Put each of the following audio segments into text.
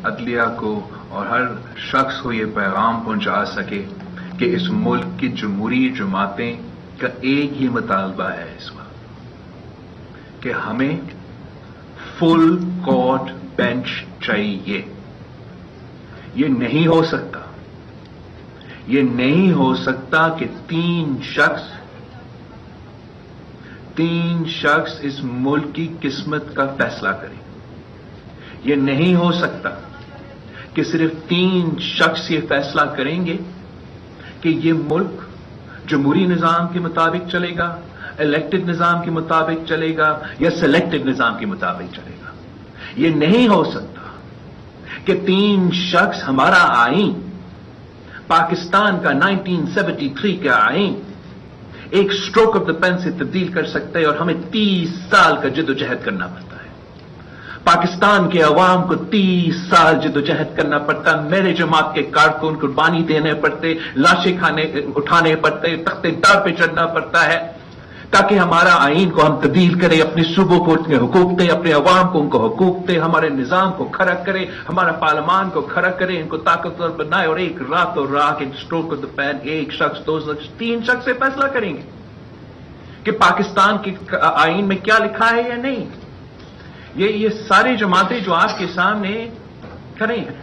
عدلیہ کو اور ہر شخص کو یہ پیغام پہنچا سکے کہ اس ملک کی جمہوری جماعتیں کا ایک ہی مطالبہ ہے اس وقت کہ ہمیں فل کورٹ بینچ چاہیے. یہ نہیں ہو سکتا، یہ نہیں ہو سکتا کہ تین شخص اس ملک کی قسمت کا فیصلہ کریں. یہ نہیں ہو سکتا کہ صرف تین شخص یہ فیصلہ کریں گے کہ یہ ملک جمہوری نظام کے مطابق چلے گا، الیکٹڈ نظام کے مطابق چلے گا یا سلیکٹڈ نظام کے مطابق چلے گا. یہ نہیں ہو سکتا کہ تین شخص ہمارا آئین، پاکستان کا 1973 کا آئین ایک سٹروک آف دا پین سے تبدیل کر سکتے ہیں اور ہمیں 30 سال کا جد و جہد کرنا پڑتا ہے. پاکستان کے عوام کو 30 سال جد و جہد کرنا پڑتا ہے. میرے جماعت کے کارکن قربانی دینے پڑتے، لاشیں اٹھانے پڑتے، تختے دار پہ چڑھنا پڑتا ہے تاکہ ہمارا آئین کو ہم تبدیل کریں، اپنے صوبوں کو ان کے حقوق دیں، اپنے عوام کو ان کو حقوق دیں، ہمارے نظام کو کھڑا کرے، ہمارا پارلیمان کو کھڑا کرے، ان کو طاقتور بنائے اور ایک رات اور رات اسٹروک آف دا پین ایک شخص، دو شخص، تین شخص سے فیصلہ کریں گے کہ پاکستان کے آئین میں کیا لکھا ہے یا نہیں. یہ ساری جماعتیں جو آپ کے سامنے کھڑے ہیں،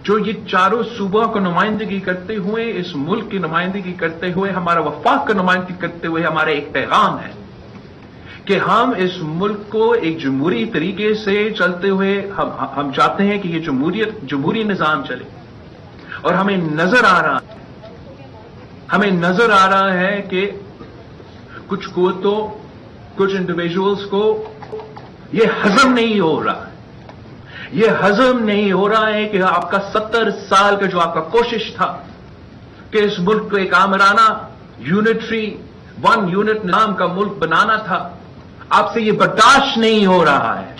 جو یہ چاروں صوبوں کو نمائندگی کرتے ہوئے، اس ملک کی نمائندگی کرتے ہوئے، ہمارا وفاق کا نمائندگی کرتے ہوئے ہمارا ایک پیغام ہے کہ ہم اس ملک کو ایک جمہوری طریقے سے چلتے ہوئے ہم چاہتے ہیں کہ یہ جمہوری نظام چلے. اور ہمیں نظر آ رہا ہے کہ کچھ قوتوں، کچھ انڈیویجولز کو یہ ہضم نہیں ہو رہا ہے. یہ ہضم نہیں ہو رہا ہے کہ آپ کا 70 سال کا جو آپ کا کوشش تھا کہ اس ملک کو ایک آمرانہ یونٹری ون یونٹ نظام کا ملک بنانا تھا، آپ سے یہ برداشت نہیں ہو رہا ہے.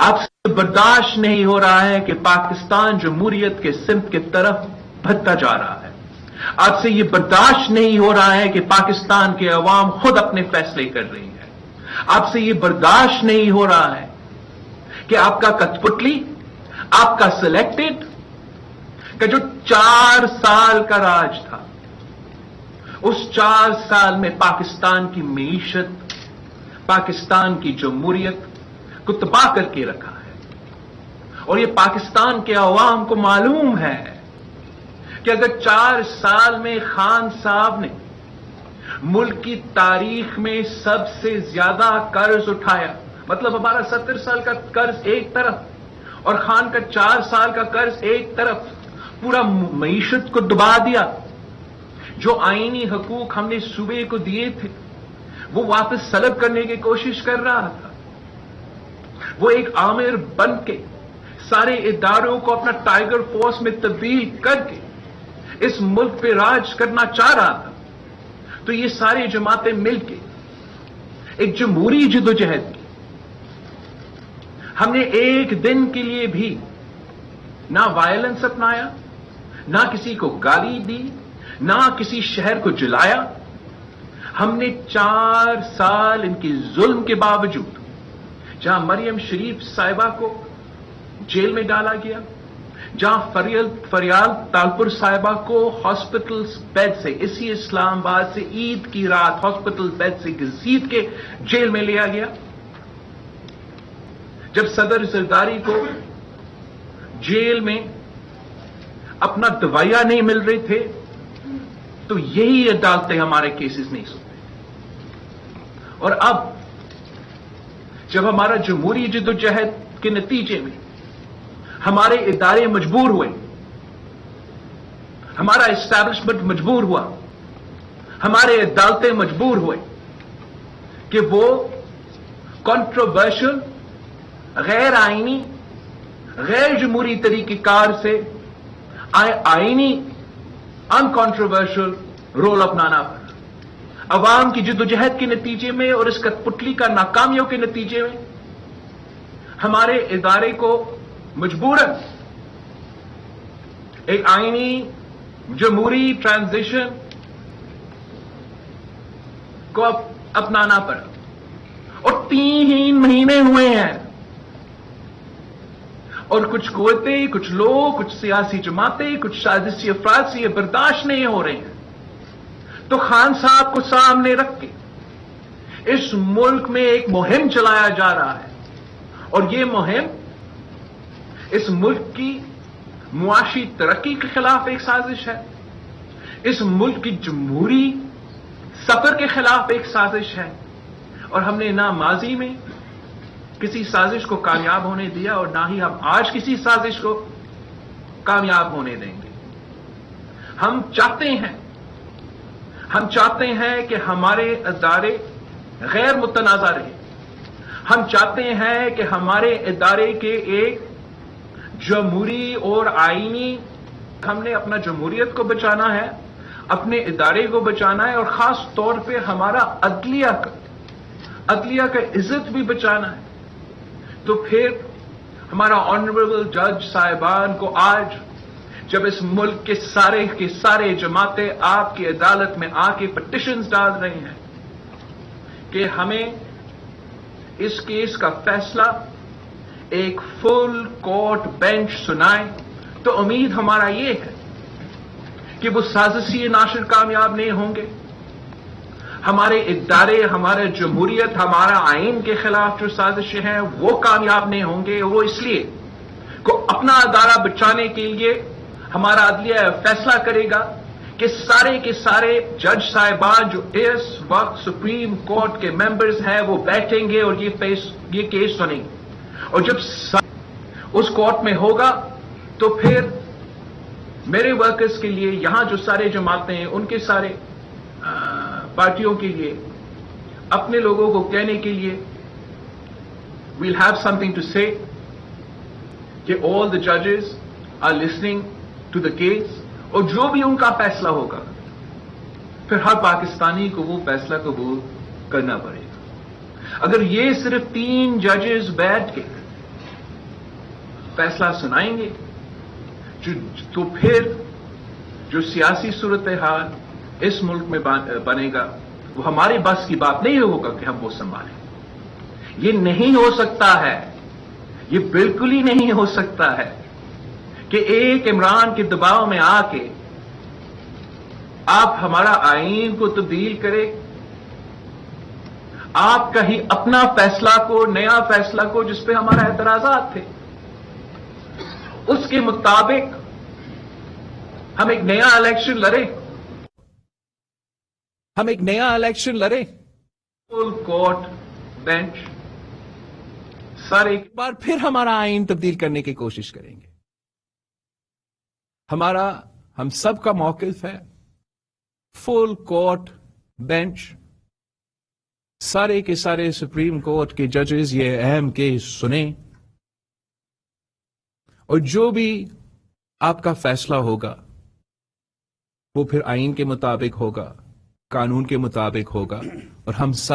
آپ سے برداشت نہیں ہو رہا ہے کہ پاکستان جمہوریت کے سمت کی طرف بڑھتا جا رہا ہے. آپ سے یہ برداشت نہیں ہو رہا ہے کہ پاکستان کے عوام خود اپنے فیصلے کر رہی ہے. آپ سے یہ برداشت نہیں ہو رہا ہے کہ آپ کا کٹپٹلی، آپ کا سلیکٹڈ کا جو 4 سال کا راج تھا، اس 4 سال میں پاکستان کی معیشت، پاکستان کی جمہوریت کو تباہ کر کے رکھا ہے. اور یہ پاکستان کے عوام کو معلوم ہے کہ اگر 4 سال میں خان صاحب نے ملک کی تاریخ میں سب سے زیادہ قرض اٹھایا، مطلب ہمارا 70 سال کا قرض ایک طرف اور خان کا 4 سال کا قرض ایک طرف، پورا معیشت کو دبا دیا. جو آئینی حقوق ہم نے صوبے کو دیے تھے وہ واپس سلب کرنے کی کوشش کر رہا تھا. وہ ایک آمر بن کے سارے اداروں کو اپنا ٹائیگر فورس میں تبدیل کر کے اس ملک پہ راج کرنا چاہ رہا تھا. تو یہ ساری جماعتیں مل کے ایک جمہوری جدوجہد کی. ہم نے ایک دن کے لیے بھی نہ وائلنس اپنایا، نہ کسی کو گالی دی، نہ کسی شہر کو جلایا. ہم نے 4 سال ان کی ظلم کے باوجود، جہاں مریم شریف صاحبہ کو جیل میں ڈالا گیا، جہاں فریال تالپور صاحبہ کو ہاسپٹل بیڈ سے، اسی اسلام آباد سے عید کی رات ہاسپٹل بیڈ سے گھسیٹ کے جیل میں لیا گیا، جب صدر زرداری کو جیل میں اپنا دوائیاں نہیں مل رہے تھے، تو یہی عدالتیں ہمارے کیسز نہیں سنتے. اور اب جب ہمارا جمہوری جدوجہد کے نتیجے میں ہمارے ادارے مجبور ہوئے، ہمارا اسٹیبلشمنٹ مجبور ہوا، ہمارے عدالتیں مجبور ہوئے کہ وہ کنٹروورشل، غیر آئینی، غیر جمہوری طریقہ کار سے آئینی انکانٹروورشل رول اپنانا پڑا. عوام کی جدوجہد کے نتیجے میں اور اس کٹپٹلی کا ناکامیوں کے نتیجے میں ہمارے ادارے کو مجبوراً ایک آئینی جمہوری ٹرانزیشن کو اپنانا پڑا. اور 3 مہینے ہوئے ہیں اور کچھ قوتیں، کچھ لوگ، کچھ سیاسی جماعتیں، کچھ سازشی افراد سے یہ برداشت نہیں ہو رہے ہیں، تو خان صاحب کو سامنے رکھ کے اس ملک میں ایک مہم چلایا جا رہا ہے، اور یہ مہم اس ملک کی معاشی ترقی کے خلاف ایک سازش ہے، اس ملک کی جمہوری سفر کے خلاف ایک سازش ہے، اور ہم نے نہ ماضی میں کسی سازش کو کامیاب ہونے دیا اور نہ ہی ہم آج کسی سازش کو کامیاب ہونے دیں گے۔ ہم چاہتے ہیں کہ ہمارے ادارے غیر متنازع رہے، ہم چاہتے ہیں کہ ہمارے ادارے کے ایک جمہوری اور آئینی، ہم نے اپنا جمہوریت کو بچانا ہے، اپنے ادارے کو بچانا ہے، اور خاص طور پہ ہمارا عدلیہ کا عزت بھی بچانا ہے۔ تو پھر ہمارا آنریبل جج صاحبان کو آج جب اس ملک کے سارے جماعتیں آپ کی عدالت میں آ کے پٹیشنز ڈال رہے ہیں کہ ہمیں اس کیس کا فیصلہ ایک فل کورٹ بینچ سنائے، تو امید ہمارا یہ ہے کہ وہ سازشی ناشر کامیاب نہیں ہوں گے، ہمارے ادارے، ہمارا جمہوریت، ہمارا آئین کے خلاف جو سازشیں ہیں وہ کامیاب نہیں ہوں گے۔ وہ اس لیے کہ اپنا ادارہ بچانے کے لیے ہمارا عدلیہ فیصلہ کرے گا کہ سارے کے سارے جج صاحبان جو اس وقت سپریم کورٹ کے ممبرز ہیں وہ بیٹھیں گے اور یہ کیس سنیں گے، اور جب اس کورٹ میں ہوگا تو پھر میرے ورکرز کے لیے، یہاں جو سارے جماعتیں ہیں ان کے سارے پارٹیوں کے لیے، اپنے لوگوں کو کہنے کے لیے we'll have something to say کہ all the judges are listening to the case، اور جو بھی ان کا فیصلہ ہوگا پھر ہر پاکستانی کو وہ فیصلہ قبول کرنا پڑے گا۔ اگر یہ صرف 3 ججز بیٹھ کے فیصلہ سنائیں گے تو پھر جو سیاسی صورتحال اس ملک میں بنے گا وہ ہمارے بس کی بات نہیں ہوگا کہ ہم وہ سنبھالیں۔ یہ نہیں ہو سکتا ہے، یہ بالکل ہی نہیں ہو سکتا ہے کہ ایک عمران کے دباؤ میں آ کے آپ ہمارا آئین کو تبدیل کرے، آپ کا ہی اپنا فیصلہ کو، نیا فیصلہ کو جس پہ ہمارا اعتراضات تھے، اس کے مطابق ہم ایک نیا الیکشن لڑے، فل کورٹ بینچ سارے بار پھر ہمارا آئین تبدیل کرنے کی کوشش کریں گے۔ ہم سب کا موقف ہے فل کورٹ بینچ، سارے کے سارے سپریم کورٹ کے ججز یہ اہم کیس سنیں، اور جو بھی آپ کا فیصلہ ہوگا وہ پھر آئین کے مطابق ہوگا، قانون کے مطابق ہوگا، اور ہم سب